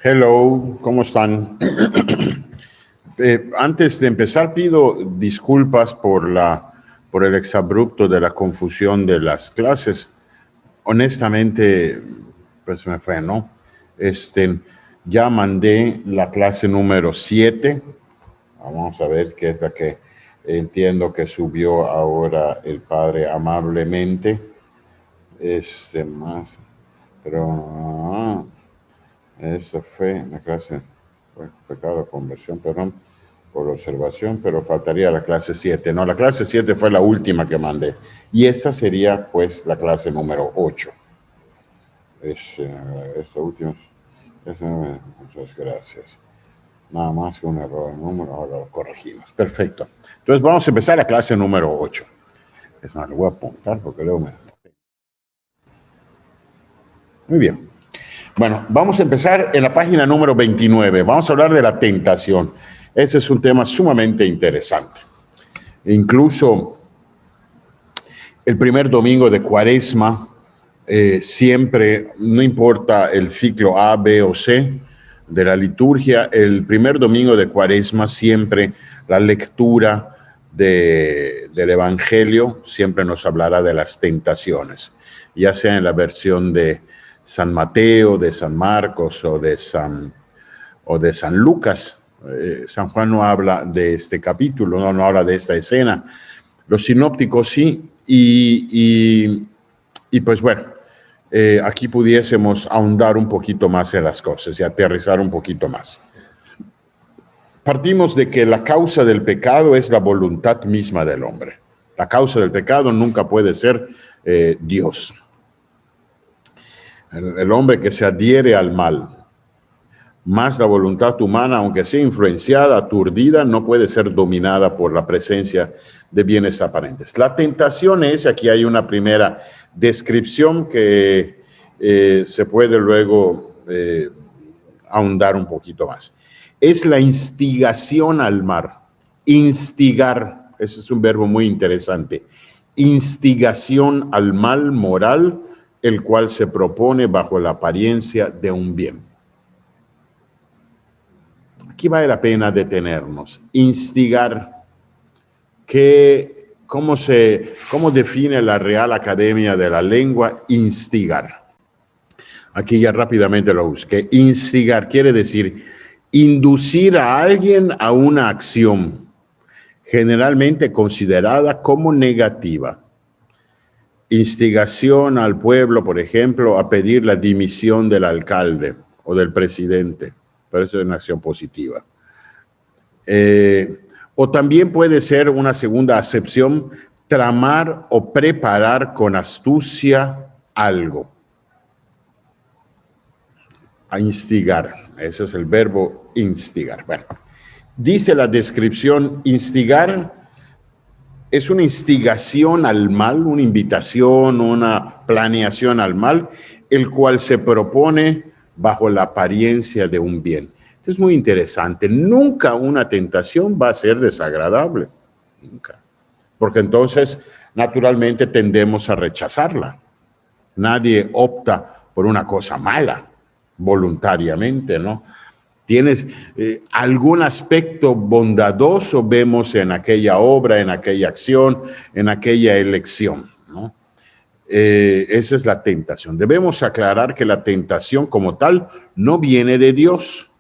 Hello, ¿cómo están? Antes de empezar, pido disculpas por el exabrupto de la confusión de las clases. Honestamente, pues me fue, ¿no? Ya mandé la clase número 7. Vamos a ver qué es la que entiendo que subió ahora el padre amablemente. Pero esa fue la clase, pecado, conversión, perdón, por observación, pero faltaría la clase 7. No, la clase 7 fue la última que mandé. Y esta sería, pues, la clase número 8. Esta última. Muchas gracias. Nada más que un error de número, ahora lo corregimos. Perfecto. Entonces, vamos a empezar la clase número 8. Es más, lo voy a apuntar porque luego me... Muy bien. Bueno, vamos a empezar en la página número 29. Vamos a hablar de la tentación. Ese es un tema sumamente interesante. Incluso el primer domingo de Cuaresma, siempre, no importa el ciclo A, B o C de la liturgia, el primer domingo de Cuaresma siempre la lectura del Evangelio siempre nos hablará de las tentaciones, ya sea en la versión de San Mateo, de San Marcos o de San Lucas. San Juan no habla de este capítulo, no habla de esta escena. Los sinópticos sí, y pues bueno, aquí pudiésemos ahondar un poquito más en las cosas y aterrizar un poquito más. Partimos de que la causa del pecado es la voluntad misma del hombre. La causa del pecado nunca puede ser Dios. El hombre que se adhiere al mal, más la voluntad humana, aunque sea influenciada, aturdida, no puede ser dominada por la presencia de bienes aparentes. La tentación es, aquí hay una primera descripción que se puede luego ahondar un poquito más. Es la instigación al mal. Instigar, ese es un verbo muy interesante. Instigación al mal moral, el cual se propone bajo la apariencia de un bien. Aquí vale la pena detenernos. Instigar. ¿Cómo define la Real Academia de la Lengua instigar? Aquí ya rápidamente lo busqué. Instigar quiere decir inducir a alguien a una acción, generalmente considerada como negativa. Instigación al pueblo, por ejemplo, a pedir la dimisión del alcalde o del presidente. Pero eso es una acción positiva. O también puede ser una segunda acepción, tramar o preparar con astucia algo. A instigar, ese es el verbo instigar. Bueno, dice la descripción, instigar es una instigación al mal, una invitación, una planeación al mal, el cual se propone bajo la apariencia de un bien. Esto es muy interesante. Nunca una tentación va a ser desagradable. Nunca. Porque entonces, naturalmente, tendemos a rechazarla. Nadie opta por una cosa mala voluntariamente, ¿no? Tienes algún aspecto bondadoso, vemos en aquella obra, en aquella acción, en aquella elección, ¿no? Esa es la tentación. Debemos aclarar que la tentación como tal no viene de Dios.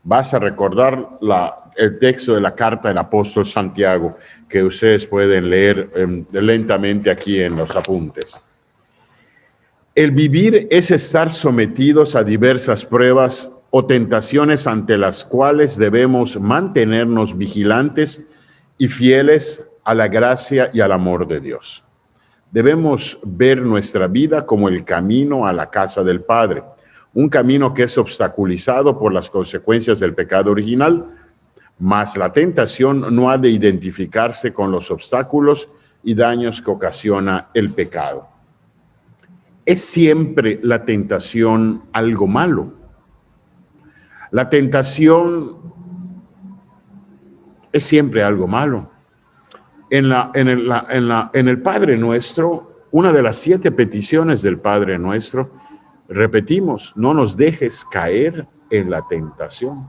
Vas a recordar el texto de la carta del apóstol Santiago, que ustedes pueden leer lentamente aquí en los apuntes. El vivir es estar sometidos a diversas pruebas o tentaciones ante las cuales debemos mantenernos vigilantes y fieles a la gracia y al amor de Dios. Debemos ver nuestra vida como el camino a la casa del Padre, un camino que es obstaculizado por las consecuencias del pecado original, mas la tentación no ha de identificarse con los obstáculos y daños que ocasiona el pecado. ¿Es siempre la tentación algo malo? La tentación es siempre algo malo. En el Padre Nuestro, una de las 7 peticiones del Padre Nuestro, repetimos, no nos dejes caer en la tentación.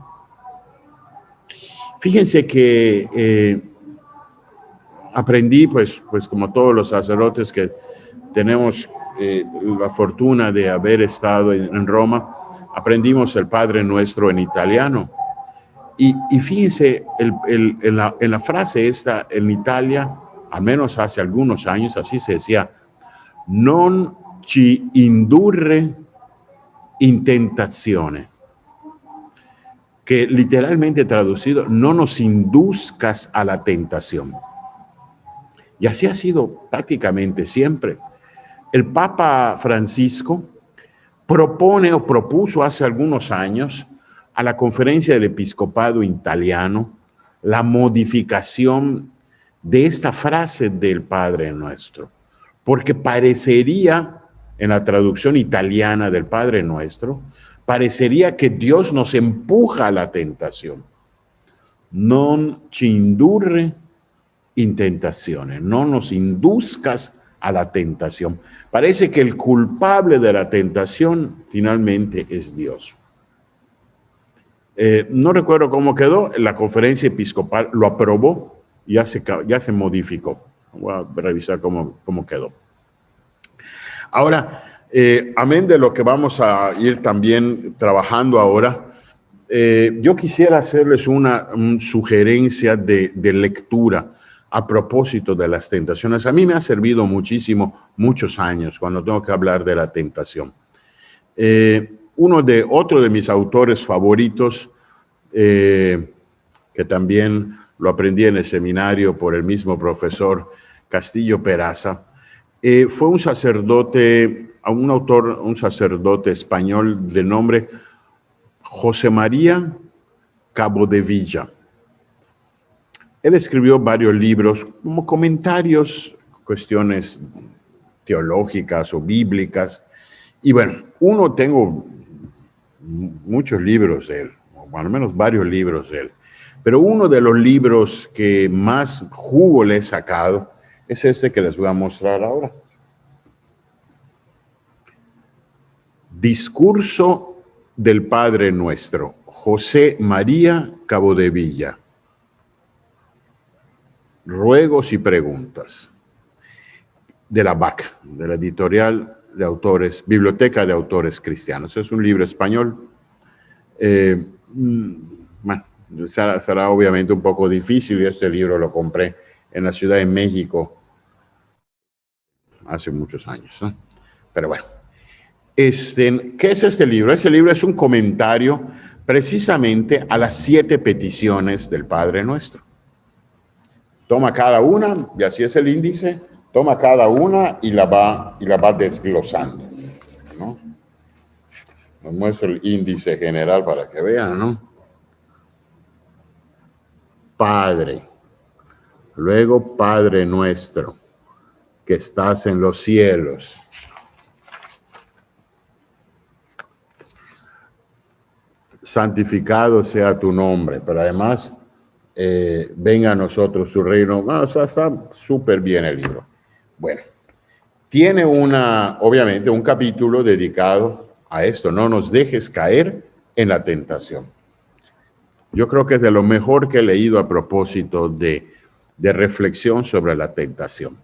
Fíjense que aprendí, pues como todos los sacerdotes que tenemos la fortuna de haber estado en Roma, aprendimos el Padre Nuestro en italiano. Y fíjense, en la frase esta, en Italia, al menos hace algunos años, así se decía: non ci indurre in tentazione, que literalmente traducido, no nos induzcas a la tentación. Y así ha sido prácticamente siempre. El Papa Francisco propone o propuso hace algunos años a la Conferencia del Episcopado Italiano la modificación de esta frase del Padre Nuestro, porque parecería, en la traducción italiana del Padre Nuestro, parecería que Dios nos empuja a la tentación. Non ci indurre in tentazione, no nos induzcas a la tentación. Parece que el culpable de la tentación finalmente es Dios. No recuerdo cómo quedó, la conferencia episcopal lo aprobó, ya se modificó. Voy a revisar cómo quedó. Ahora, amén de lo que vamos a ir también trabajando ahora, yo quisiera hacerles una sugerencia de lectura a propósito de las tentaciones. A mí me ha servido muchísimo, muchos años, cuando tengo que hablar de la tentación. Otro de mis autores favoritos, que también lo aprendí en el seminario por el mismo profesor Castillo Peraza, fue un sacerdote español de nombre José María Capdevila. Él escribió varios libros como comentarios, cuestiones teológicas o bíblicas. Y bueno, tengo muchos libros de él, o al menos varios libros de él. Pero uno de los libros que más jugo le he sacado es este que les voy a mostrar ahora. Discurso del Padre Nuestro, José María Capdevila. Ruegos y preguntas, de la BAC, de la editorial de autores, Biblioteca de Autores Cristianos. Es un libro español. Bueno, será obviamente un poco difícil. Este libro lo compré en la Ciudad de México hace muchos años, ¿no? Pero bueno, ¿qué es este libro? Este libro es un comentario precisamente a las 7 peticiones del Padre Nuestro. Toma cada una, y así es el índice, toma cada una y la va desglosando, ¿no? Les muestro el índice general para que vean, ¿no? Padre, luego Padre Nuestro, que estás en los cielos. Santificado sea tu nombre, pero además venga a nosotros su reino. Bueno, está súper bien el libro. Bueno, tiene obviamente un capítulo dedicado a esto: no nos dejes caer en la tentación. Yo creo que es de lo mejor que he leído a propósito de reflexión sobre la tentación.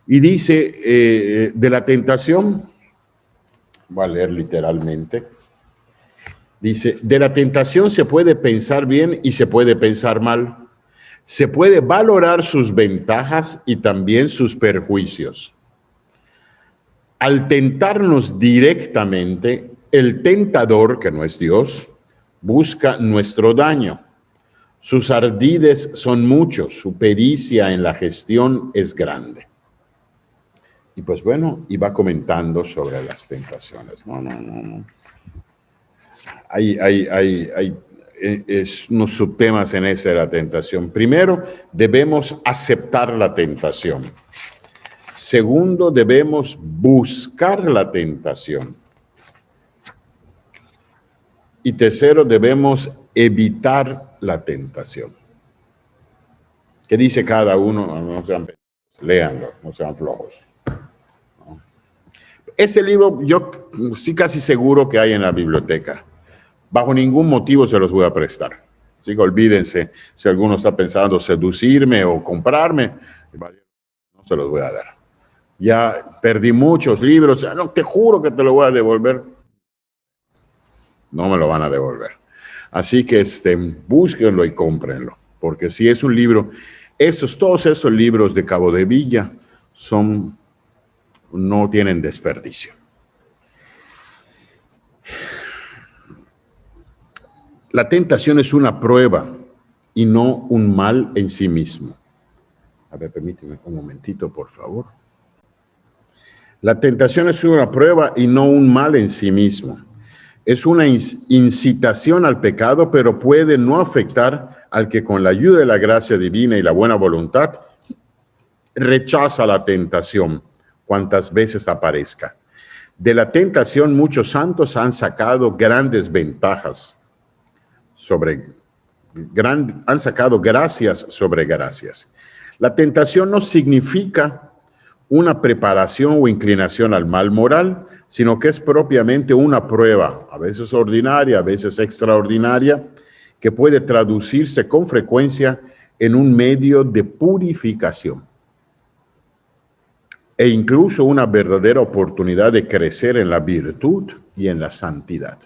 Y dice, de la tentación, voy a leer literalmente, dice: de la tentación se puede pensar bien y se puede pensar mal. Se puede valorar sus ventajas y también sus perjuicios. Al tentarnos directamente, el tentador, que no es Dios, busca nuestro daño. Sus ardides son muchos, su pericia en la gestión es grande. Y pues bueno, iba comentando sobre las tentaciones. No. Hay unos subtemas en esa de la tentación. Primero, debemos aceptar la tentación. Segundo, debemos buscar la tentación. Y tercero, debemos evitar la tentación. ¿Qué dice cada uno? No sean, léanlo, no sean flojos. Ese libro yo estoy casi seguro que hay en la biblioteca, Bajo ningún motivo se los voy a prestar. Así que olvídense si alguno está pensando seducirme o comprarme, no se los voy a dar. Ya perdí muchos libros, no, te juro que te lo voy a devolver. No me lo van a devolver. Así que búsquenlo y cómprenlo, porque si es un libro, todos esos libros de Cabo de Villa no tienen desperdicio. La tentación es una prueba y no un mal en sí mismo. A ver, permíteme un momentito, por favor. La tentación es una prueba y no un mal en sí mismo. Es una incitación al pecado, pero puede no afectar al que con la ayuda de la gracia divina y la buena voluntad rechaza la tentación cuantas veces aparezca. De la tentación muchos santos han sacado grandes ventajas han sacado gracias sobre gracias. La tentación no significa una preparación o inclinación al mal moral, sino que es propiamente una prueba, a veces ordinaria, a veces extraordinaria, que puede traducirse con frecuencia en un medio de purificación e incluso una verdadera oportunidad de crecer en la virtud y en la santidad.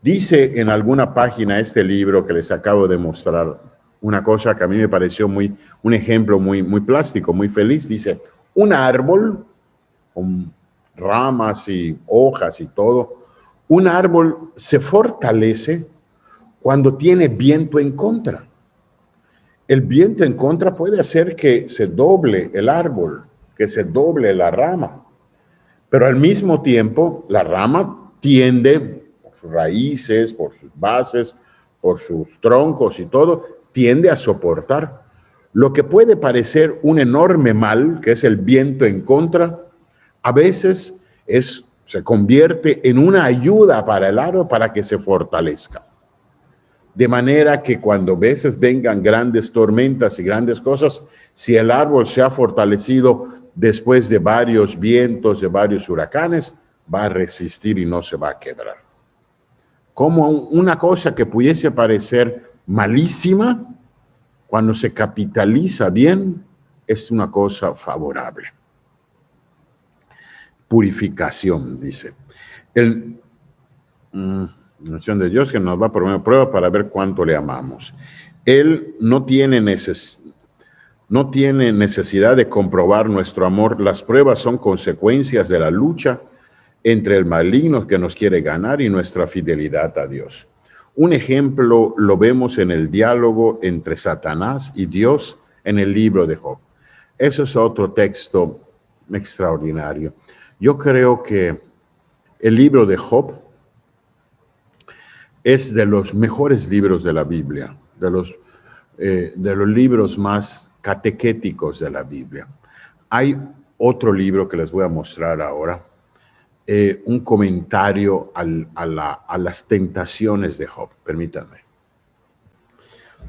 Dice en alguna página este libro que les acabo de mostrar una cosa que a mí me pareció un ejemplo muy plástico, muy feliz. Dice, un árbol con ramas y hojas y todo, un árbol se fortalece cuando tiene viento en contra. El viento en contra puede hacer que se doble el árbol, que se doble la rama, pero al mismo tiempo la rama tiende, por sus raíces, por sus bases, por sus troncos y todo, tiende a soportar. Lo que puede parecer un enorme mal, que es el viento en contra, a veces se convierte en una ayuda para el árbol para que se fortalezca. De manera que cuando a veces vengan grandes tormentas y grandes cosas, si el árbol se ha fortalecido después de varios vientos, de varios huracanes, va a resistir y no se va a quebrar. Como una cosa que pudiese parecer malísima, cuando se capitaliza bien, es una cosa favorable. Purificación, dice. La noción de Dios que nos va a poner prueba para ver cuánto le amamos. Él no tiene necesidad de comprobar nuestro amor. Las pruebas son consecuencias de la lucha entre el maligno que nos quiere ganar y nuestra fidelidad a Dios. Un ejemplo lo vemos en el diálogo entre Satanás y Dios en el libro de Job. Eso es otro texto extraordinario. Yo creo que el libro de Job es de los mejores libros de la Biblia, de los libros más catequéticos de la Biblia. Hay otro libro que les voy a mostrar ahora, un comentario a las tentaciones de Job. Permítanme.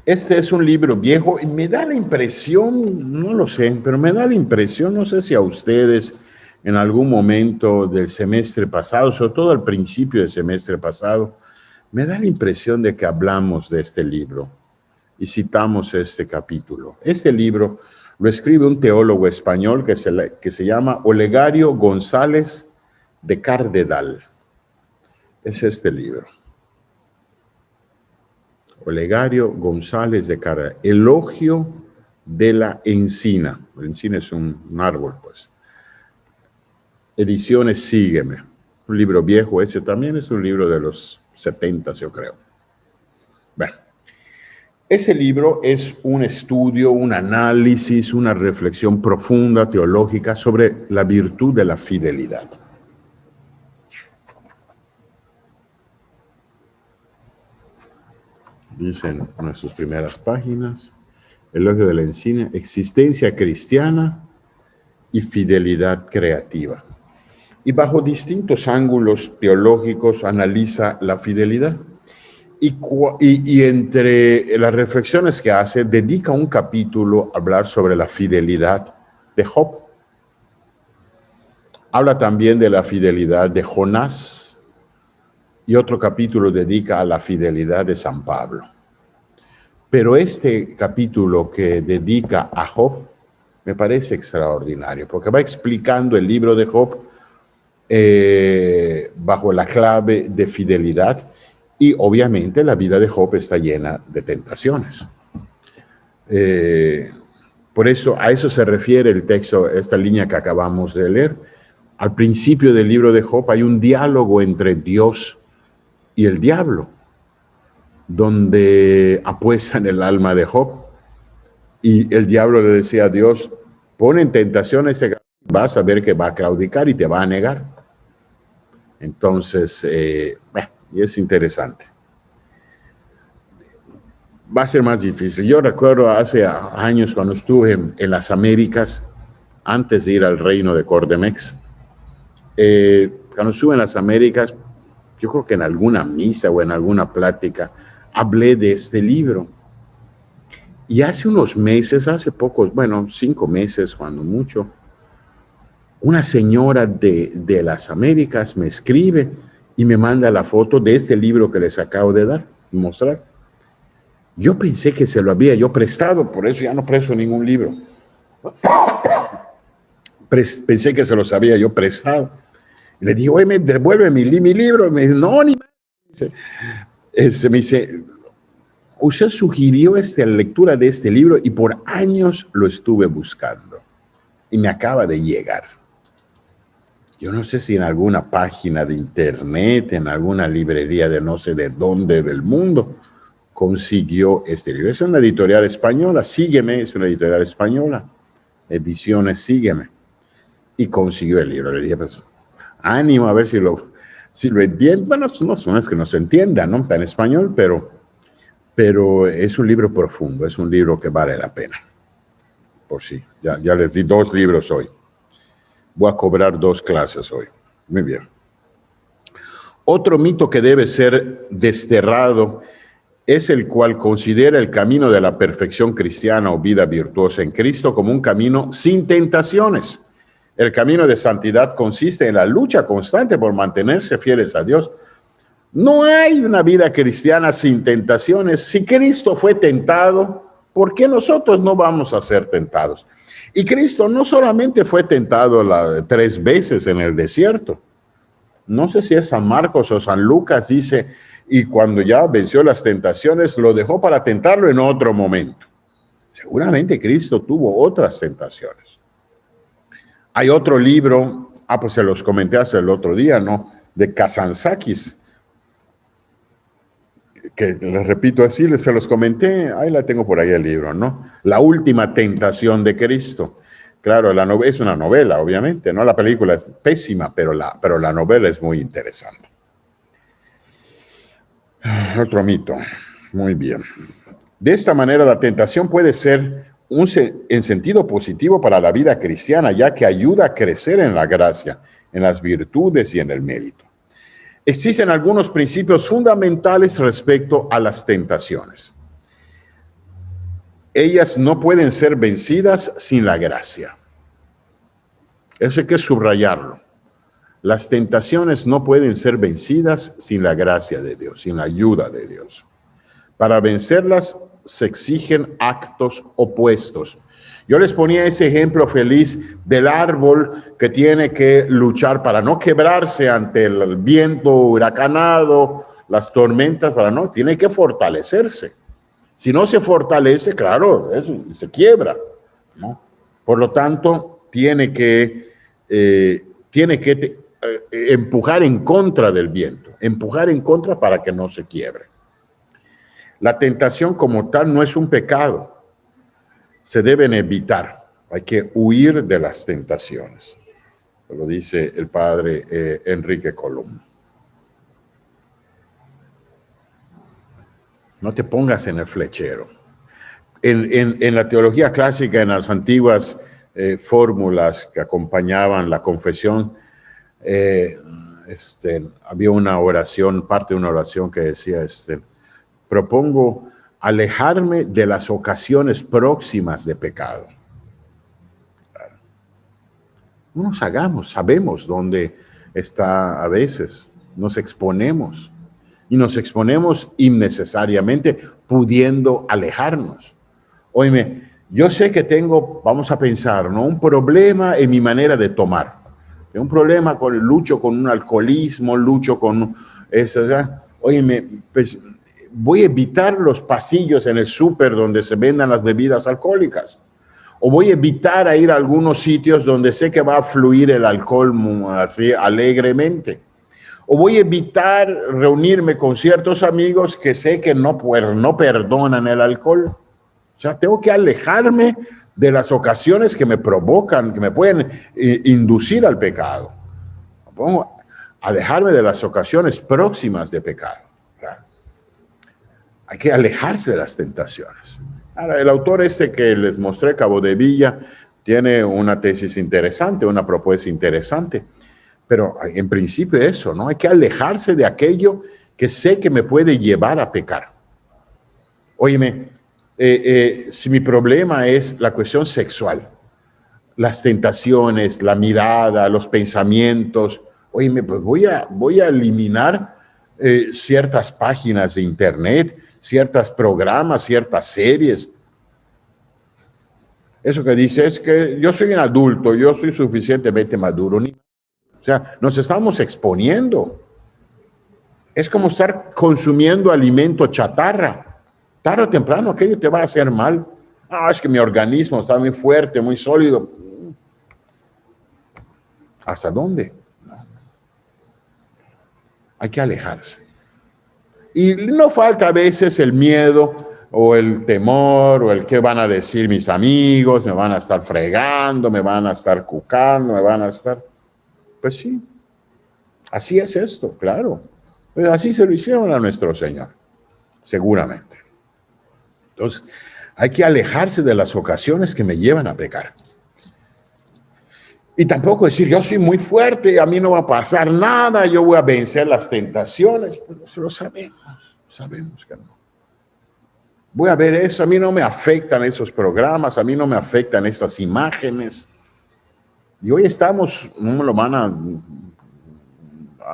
Este es un libro viejo y me da la impresión, no lo sé, pero me da la impresión, no sé si a ustedes en algún momento del semestre pasado, sobre todo al principio del semestre pasado, me da la impresión de que hablamos de este libro y citamos este capítulo. Este libro lo escribe un teólogo español que se llama Olegario González de Cardedal. Es este libro. Olegario González de Cardedal. Elogio de la encina. La encina es un árbol, pues. Ediciones Sígueme. Un libro viejo, ese también es un libro de los 70, yo creo. Bueno, ese libro es un estudio, un análisis, una reflexión profunda, teológica, sobre la virtud de la fidelidad. Dicen en sus primeras páginas, elogio de la encina, existencia cristiana y fidelidad creativa. Y bajo distintos ángulos teológicos analiza la fidelidad. Y entre las reflexiones que hace, dedica un capítulo a hablar sobre la fidelidad de Job. Habla también de la fidelidad de Jonás, y otro capítulo dedica a la fidelidad de San Pablo. Pero este capítulo que dedica a Job me parece extraordinario, porque va explicando el libro de Job bajo la clave de fidelidad, y obviamente la vida de Job está llena de tentaciones. Por eso, a eso se refiere el texto, esta línea que acabamos de leer. Al principio del libro de Job hay un diálogo entre Dios y el diablo, donde apuestan el alma de Job, y el diablo le decía a Dios: pon en tentación ese, vas a ver que va a claudicar y te va a negar. Entonces, y es interesante. Va a ser más difícil. Yo recuerdo hace años cuando estuve en las Américas, antes de ir al reino de Cordemex, cuando estuve en las Américas, yo creo que en alguna misa o en alguna plática, hablé de este libro. Y hace unos meses, hace pocos, 5 meses, cuando mucho, una señora de las Américas me escribe y me manda la foto de este libro que les acabo de dar y mostrar. Yo pensé que se lo había yo prestado, por eso ya no presto ningún libro. Pensé que se los había yo prestado. Y le dije: oye, me devuelve mi libro. Me dice: no, ni más. Me dice: usted sugirió la lectura de este libro y por años lo estuve buscando. Y me acaba de llegar. Yo no sé si en alguna página de internet, en alguna librería de no sé de dónde del mundo, consiguió este libro. Es una editorial española, Sígueme, es una editorial española, Ediciones Sígueme, y consiguió el libro. Le dije: pues, ánimo, a ver si lo entiende. Bueno, no es que no se entienda, ¿no? Está en español, pero es un libro profundo, es un libro que vale la pena. Por sí, ya les di 2 libros hoy. Voy a cobrar 2 clases hoy. Muy bien. Otro mito que debe ser desterrado es el cual considera el camino de la perfección cristiana o vida virtuosa en Cristo como un camino sin tentaciones. El camino de santidad consiste en la lucha constante por mantenerse fieles a Dios. No hay una vida cristiana sin tentaciones. Si Cristo fue tentado, ¿por qué nosotros no vamos a ser tentados? Y Cristo no solamente fue tentado 3 veces en el desierto. No sé si es San Marcos o San Lucas, dice, y cuando ya venció las tentaciones, lo dejó para tentarlo en otro momento. Seguramente Cristo tuvo otras tentaciones. Hay otro libro, pues se los comenté hace el otro día, ¿no? De Kazantzakis, que les repito así, se los comenté, ahí la tengo por ahí el libro, ¿no? La última tentación de Cristo. Claro, es una novela, obviamente, ¿no? La película es pésima, pero la novela es muy interesante. Otro mito. Muy bien. De esta manera, la tentación puede ser en sentido positivo para la vida cristiana, ya que ayuda a crecer en la gracia, en las virtudes y en el mérito. Existen algunos principios fundamentales respecto a las tentaciones. Ellas no pueden ser vencidas sin la gracia. Eso hay que subrayarlo. Las tentaciones no pueden ser vencidas sin la gracia de Dios, sin la ayuda de Dios. Para vencerlas se exigen actos opuestos. Yo les ponía ese ejemplo feliz del árbol que tiene que luchar para no quebrarse ante el viento huracanado, las tormentas, tiene que fortalecerse. Si no se fortalece, claro, eso se quiebra, ¿no? Por lo tanto, tiene que empujar en contra del viento, empujar en contra para que no se quiebre. La tentación como tal no es un pecado. Se deben evitar. Hay que huir de las tentaciones. Lo dice el padre Enrique Colom. No te pongas en el flechero. En la teología clásica, en las antiguas fórmulas que acompañaban la confesión, había una oración, parte de una oración que decía, propongo alejarme de las ocasiones próximas de pecado. No nos hagamos, sabemos dónde está a veces, nos exponemos. y nos exponemos innecesariamente, pudiendo alejarnos. Óyeme, yo sé que tengo, vamos a pensar, ¿no?, un problema en mi manera de tomar. Tengo un problema lucho con un alcoholismo, lucho con eso. Óyeme, pues voy a evitar los pasillos en el súper donde se vendan las bebidas alcohólicas. O voy a evitar ir a algunos sitios donde sé que va a fluir el alcohol así alegremente. O voy a evitar reunirme con ciertos amigos que sé que no perdonan el alcohol. O sea, tengo que alejarme de las ocasiones que me provocan, que me pueden inducir al pecado. Alejarme de las ocasiones próximas de pecado. ¿Verdad? Hay que alejarse de las tentaciones. Ahora, el autor que les mostré, Cabo de Villa, tiene una tesis interesante, una propuesta interesante. Pero en principio eso, ¿no? Hay que alejarse de aquello que sé que me puede llevar a pecar. Óyeme, si mi problema es la cuestión sexual, las tentaciones, la mirada, los pensamientos, óyeme, pues voy a eliminar ciertas páginas de internet, ciertos programas, ciertas series. Eso que dice es que yo soy un adulto, yo soy suficientemente maduro. O sea, nos estamos exponiendo. Es como estar consumiendo alimento chatarra. Tarde o temprano aquello te va a hacer mal. Ah, es que mi organismo está muy fuerte, muy sólido. ¿Hasta dónde? No. Hay que alejarse. Y no falta a veces el miedo o el temor o el qué van a decir mis amigos, me van a estar fregando, me van a estar cucando, me van a estar... Pues sí, así es esto, claro. Pero así se lo hicieron a nuestro Señor, seguramente. Entonces, hay que alejarse de las ocasiones que me llevan a pecar. Y tampoco decir, yo soy muy fuerte, a mí no va a pasar nada, yo voy a vencer las tentaciones. Pues lo sabemos que no. Voy a ver eso, a mí no me afectan esos programas, a mí no me afectan esas imágenes. Y hoy estamos, no me lo van a...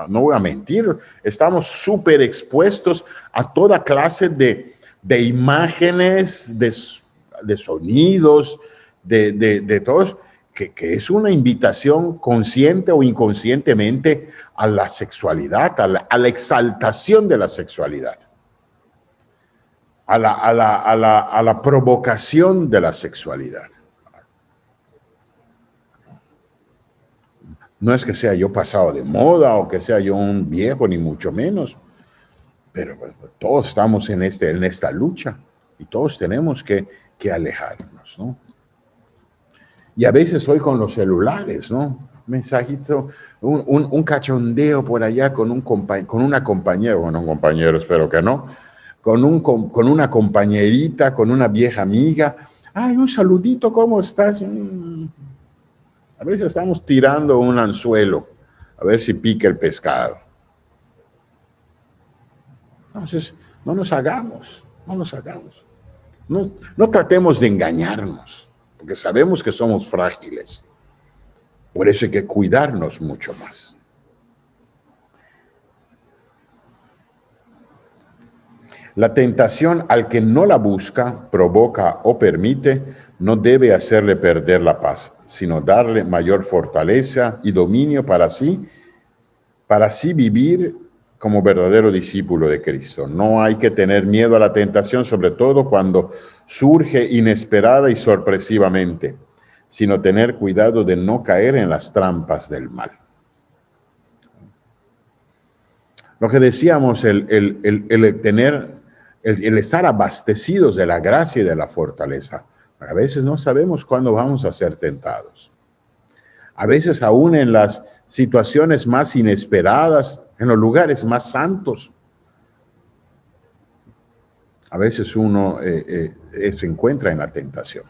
No voy a mentir, estamos súper expuestos a toda clase de imágenes, de sonidos, de todos, que es una invitación consciente o inconscientemente a la sexualidad, a la exaltación de la sexualidad, a la provocación de la sexualidad. No es que sea yo pasado de moda o que sea yo un viejo, ni mucho menos, pero bueno, todos estamos en esta lucha y todos tenemos que alejarnos, ¿no? Y a veces hoy con los celulares, ¿no? Mensajito, un cachondeo por allá con una compañera, bueno, un compañero, espero que no, con una compañerita, con una vieja amiga. Ay, un saludito, ¿cómo estás? A veces estamos tirando un anzuelo, a ver si pica el pescado. Entonces, no nos hagamos. No tratemos de engañarnos, porque sabemos que somos frágiles. Por eso hay que cuidarnos mucho más. La tentación al que no la busca, provoca o permite, no debe hacerle perder la paz, sino darle mayor fortaleza y dominio para así vivir como verdadero discípulo de Cristo. No hay que tener miedo a la tentación, sobre todo cuando surge inesperada y sorpresivamente, sino tener cuidado de no caer en las trampas del mal. Lo que decíamos, el estar abastecidos de la gracia y de la fortaleza. A veces no sabemos cuándo vamos a ser tentados. A veces aún en las situaciones más inesperadas, en los lugares más santos, a veces uno se encuentra en la tentación.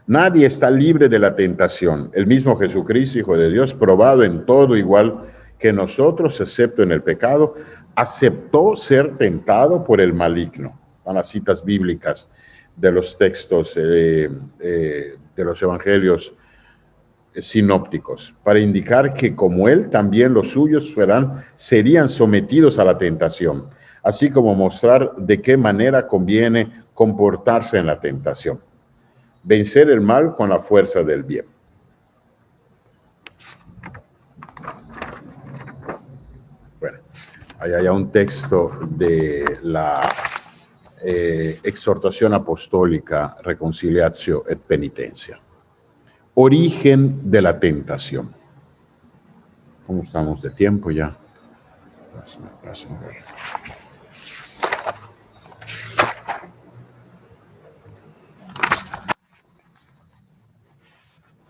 Nadie está libre de la tentación. El mismo Jesucristo, Hijo de Dios, probado en todo igual que nosotros, excepto en el pecado, aceptó ser tentado por el maligno. Son las citas bíblicas de los textos de los evangelios sinópticos, para indicar que como él, también los suyos serían sometidos a la tentación, así como mostrar de qué manera conviene comportarse en la tentación. Vencer el mal con la fuerza del bien. Bueno, ahí hay un texto de la exhortación apostólica Reconciliatio et Penitencia. Origen de la tentación. ¿Cómo estamos de tiempo ya?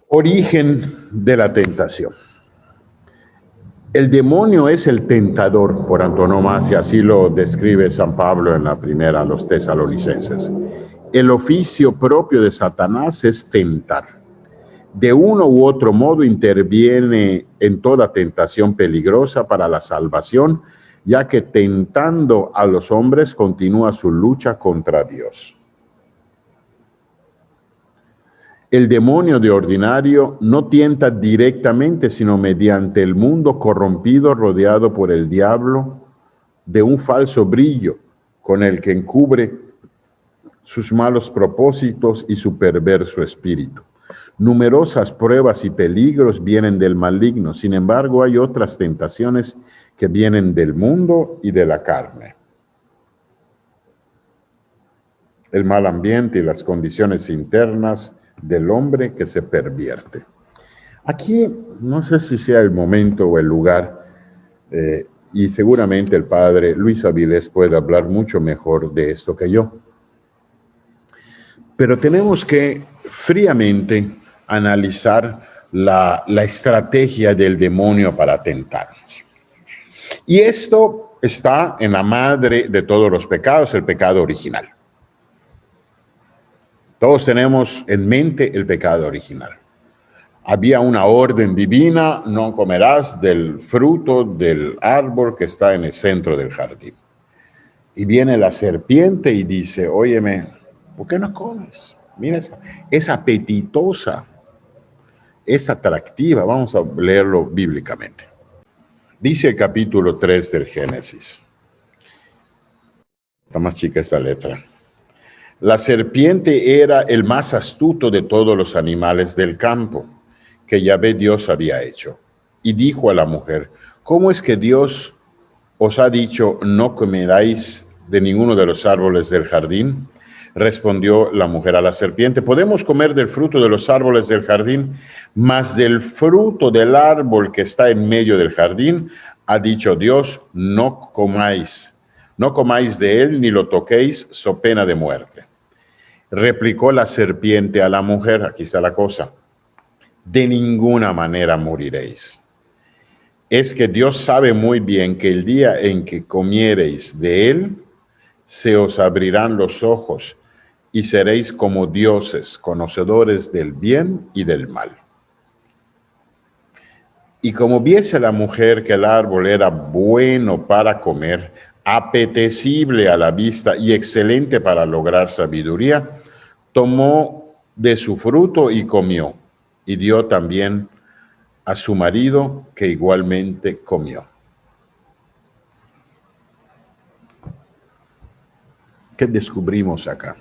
Origen de la tentación. El demonio es el tentador por antonomasia, así lo describe San Pablo en la primera a los tesalonicenses. El oficio propio de Satanás es tentar. De uno u otro modo interviene en toda tentación peligrosa para la salvación, ya que tentando a los hombres continúa su lucha contra Dios. El demonio de ordinario no tienta directamente, sino mediante el mundo corrompido rodeado por el diablo de un falso brillo con el que encubre sus malos propósitos y su perverso espíritu. Numerosas pruebas y peligros vienen del maligno, sin embargo hay otras tentaciones que vienen del mundo y de la carne. El mal ambiente y las condiciones internas del hombre que se pervierte. Aquí no sé si sea el momento o el lugar, y seguramente el padre Luis Avilés puede hablar mucho mejor de esto que yo. Pero tenemos que fríamente analizar la estrategia del demonio para tentarnos. Y esto está en la madre de todos los pecados, el pecado original. Todos tenemos en mente el pecado original. Había una orden divina: no comerás del fruto del árbol que está en el centro del jardín. Y viene la serpiente y dice: óyeme, ¿por qué no comes? Mira, es apetitosa, es atractiva. Vamos a leerlo bíblicamente. Dice el capítulo 3 del Génesis. Está más chica esta letra. La serpiente era el más astuto de todos los animales del campo que Yahvé Dios había hecho. Y dijo a la mujer: ¿cómo es que Dios os ha dicho no comeráis de ninguno de los árboles del jardín? Respondió la mujer a la serpiente: podemos comer del fruto de los árboles del jardín, mas del fruto del árbol que está en medio del jardín ha dicho Dios: no comáis de él ni lo toquéis, so pena de muerte. Replicó la serpiente a la mujer, aquí está la cosa: de ninguna manera moriréis. Es que Dios sabe muy bien que el día en que comiereis de él, se os abrirán los ojos y seréis como dioses, conocedores del bien y del mal. Y como viese la mujer que el árbol era bueno para comer, apetecible a la vista y excelente para lograr sabiduría, tomó de su fruto y comió, y dio también a su marido, que igualmente comió. ¿Qué descubrimos acá?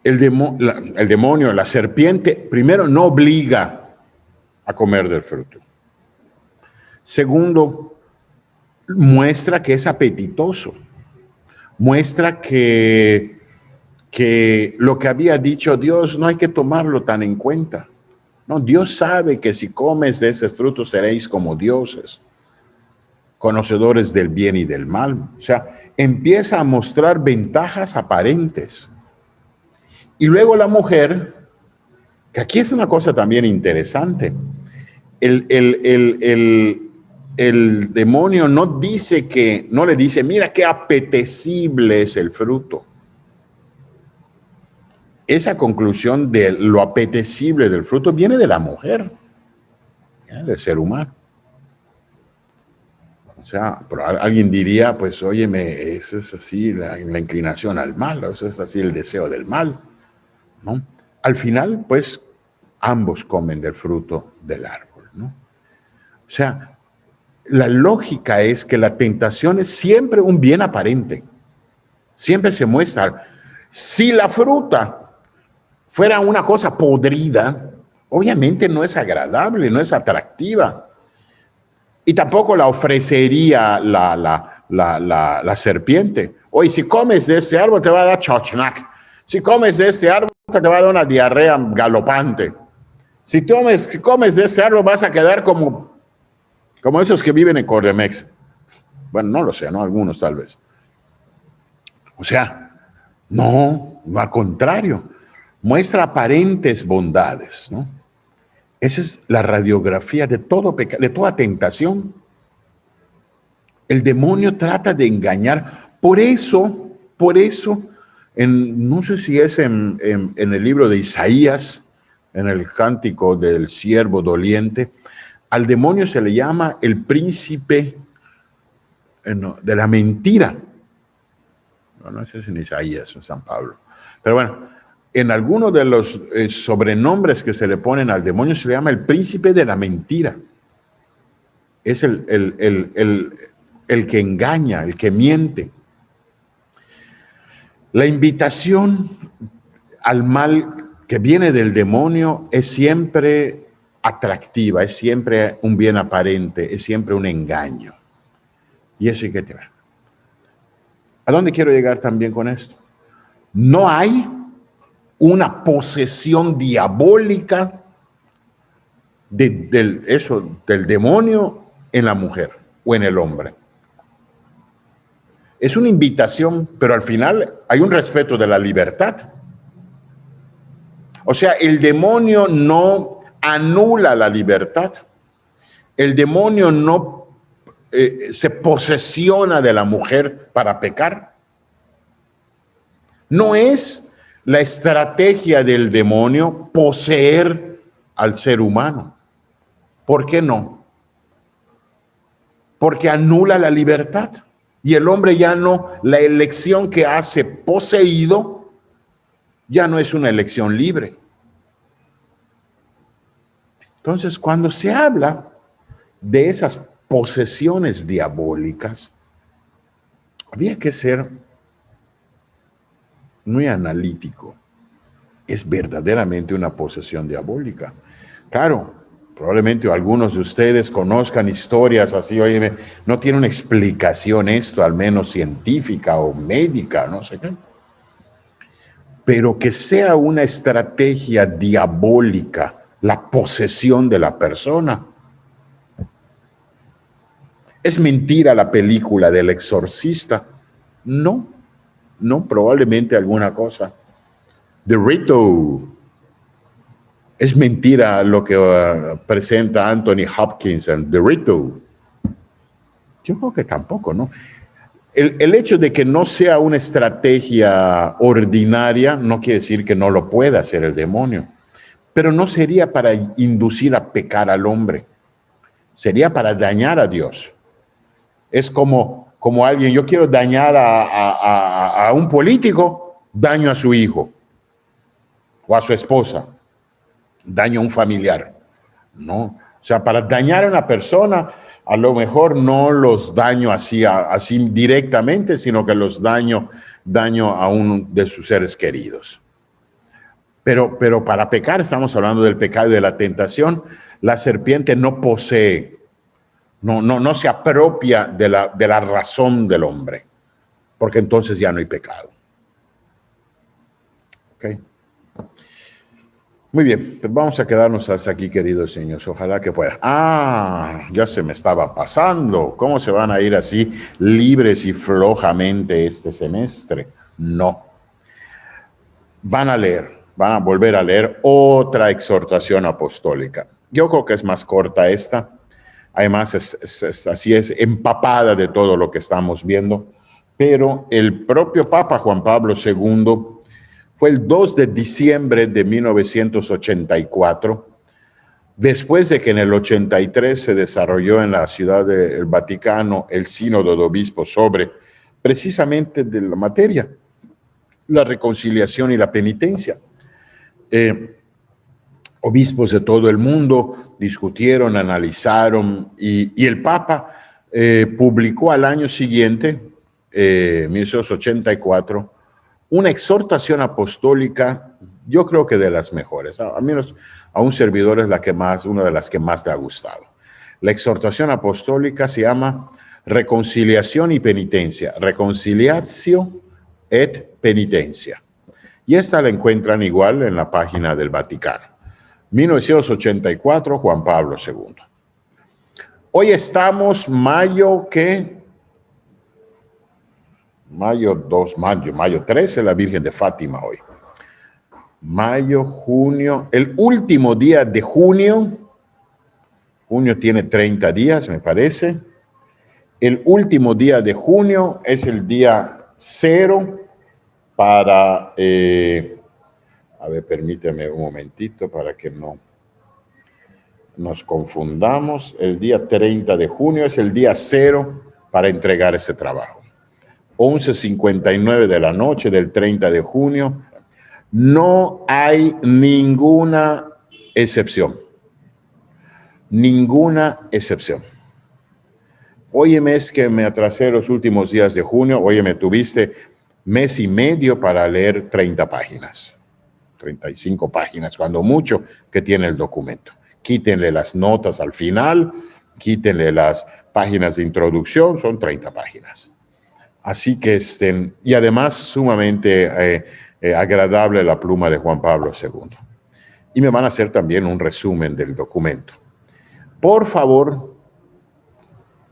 El demonio, la serpiente, primero, no obliga a comer del fruto. Segundo, muestra que es apetitoso. Muestra que lo que había dicho Dios no hay que tomarlo tan en cuenta. No, Dios sabe que si comes de ese fruto seréis como dioses, conocedores del bien y del mal. O sea, empieza a mostrar ventajas aparentes. Y luego la mujer, que aquí es una cosa también interesante, el demonio no le dice, mira qué apetecible es el fruto. Esa conclusión de lo apetecible del fruto viene de la mujer, del ser humano. O sea, pero alguien diría, pues, óyeme, eso es así la inclinación al mal, eso es así el deseo del mal, ¿no? Al final, pues, ambos comen del fruto del árbol, ¿no? O sea, la lógica es que la tentación es siempre un bien aparente. Siempre se muestra. Si la fruta fuera una cosa podrida, obviamente no es agradable, no es atractiva. Y tampoco la ofrecería la serpiente. Oye, si comes de este árbol te va a dar chochnac. Si comes de este árbol te va a dar una diarrea galopante. Si comes de este árbol vas a quedar como esos que viven en Cordemex. Bueno, no lo sé, ¿no? Algunos tal vez. O sea, no, al contrario, muestra aparentes bondades, ¿no? Esa es la radiografía de todo pecado, de toda tentación. El demonio trata de engañar. Por eso, no sé si es en el libro de Isaías, en el cántico del siervo doliente, al demonio se le llama el príncipe de la mentira. No sé si en Isaías o en San Pablo. Pero bueno, en algunos de los sobrenombres que se le ponen al demonio se le llama el príncipe de la mentira. Es el que engaña, el que miente. La invitación al mal que viene del demonio es siempre atractiva, es siempre un bien aparente, es siempre un engaño. Y eso hay que tener. ¿A dónde quiero llegar también con esto? No hay una posesión diabólica del demonio en la mujer o en el hombre. Es una invitación, pero al final hay un respeto de la libertad. O sea, el demonio no anula la libertad. El demonio no se posesiona de la mujer para pecar. No es la estrategia del demonio poseer al ser humano. ¿Por qué no? Porque anula la libertad. Y el hombre ya no, la elección que hace poseído, ya no es una elección libre. Entonces, cuando se habla de esas posesiones diabólicas, había que ser muy analítico. Es verdaderamente una posesión diabólica. Claro, probablemente algunos de ustedes conozcan historias así, oye, no tiene una explicación esto, al menos científica o médica, no sé qué. Pero que sea una estrategia diabólica la posesión de la persona. ¿Es mentira la película del exorcista? No, probablemente alguna cosa. The Rito. Es mentira lo que presenta Anthony Hopkins en The Rito. Yo creo que tampoco, ¿no? El hecho de que no sea una estrategia ordinaria no quiere decir que no lo pueda hacer el demonio, pero no sería para inducir a pecar al hombre, sería para dañar a Dios. Es como alguien, yo quiero dañar a un político, daño a su hijo o a su esposa, daño a un familiar. No, o sea, para dañar a una persona, a lo mejor no los daño así directamente, sino que los daño a uno de sus seres queridos. Pero para pecar, estamos hablando del pecado y de la tentación, la serpiente no posee, no se apropia de la razón del hombre, porque entonces ya no hay pecado. ¿Ok? Muy bien, pues vamos a quedarnos hasta aquí, queridos señores. Ojalá que pueda. Ya se me estaba pasando. ¿Cómo se van a ir así libres y flojamente este semestre? No. Van a volver a leer otra exhortación apostólica. Yo creo que es más corta esta. Además, así es empapada de todo lo que estamos viendo. Pero el propio Papa Juan Pablo II fue el 2 de diciembre de 1984, después de que en el 83 se desarrolló en la ciudad del Vaticano el Sínodo de Obispos sobre precisamente de la materia, la reconciliación y la penitencia. Obispos de todo el mundo discutieron, analizaron y el Papa publicó al año siguiente, 1984, una exhortación apostólica, yo creo que de las mejores. A mí, a un servidor es una de las que más le ha gustado. La exhortación apostólica se llama Reconciliación y Penitencia, Reconciliatio et Penitencia. Y esta la encuentran igual en la página del Vaticano. 1984, Juan Pablo II. Hoy estamos mayo, ¿qué? Mayo 13, la Virgen de Fátima hoy. Mayo, junio, el último día de junio. Junio tiene 30 días, me parece. El último día de junio es el día 0 para... a ver, permíteme un momentito para que no nos confundamos. El día 30 de junio es el día 0 para entregar ese trabajo. 11:59 de la noche del 30 de junio. No hay ninguna excepción. Ninguna excepción. Óyeme, es que me atrasé los últimos días de junio. Óyeme, tuviste mes y medio para leer 30 páginas. 35 páginas, cuando mucho, que tiene el documento. Quítenle las notas al final, quítenle las páginas de introducción, son 30 páginas. Así que y además sumamente agradable la pluma de Juan Pablo II. Y me van a hacer también un resumen del documento. Por favor,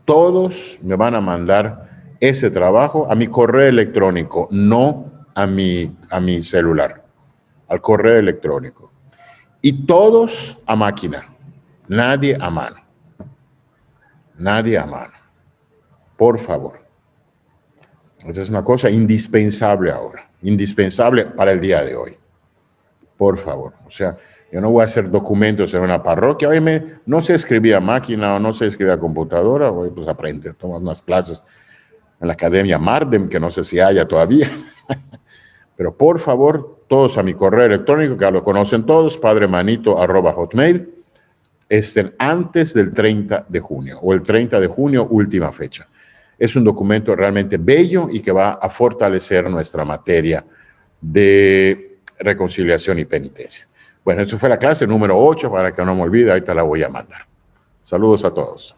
todos me van a mandar ese trabajo a mi correo electrónico, no a mi celular, al correo electrónico. Y todos a máquina, nadie a mano. Nadie a mano. Por favor. Esa es una cosa indispensable ahora, indispensable para el día de hoy. Por favor. O sea, yo no voy a hacer documentos en una parroquia. Oye, no sé escribir a máquina o no sé escribir a computadora. Oye, pues aprende, toma unas clases en la Academia Mardem, que no sé si haya todavía. Pero por favor, todos a mi correo electrónico, que ya lo conocen todos, padremanito@hotmail, estén antes del 30 de junio o el 30 de junio, última fecha. Es un documento realmente bello y que va a fortalecer nuestra materia de reconciliación y penitencia. Bueno, eso fue la clase número 8, para que no me olvide, ahorita la voy a mandar. Saludos a todos.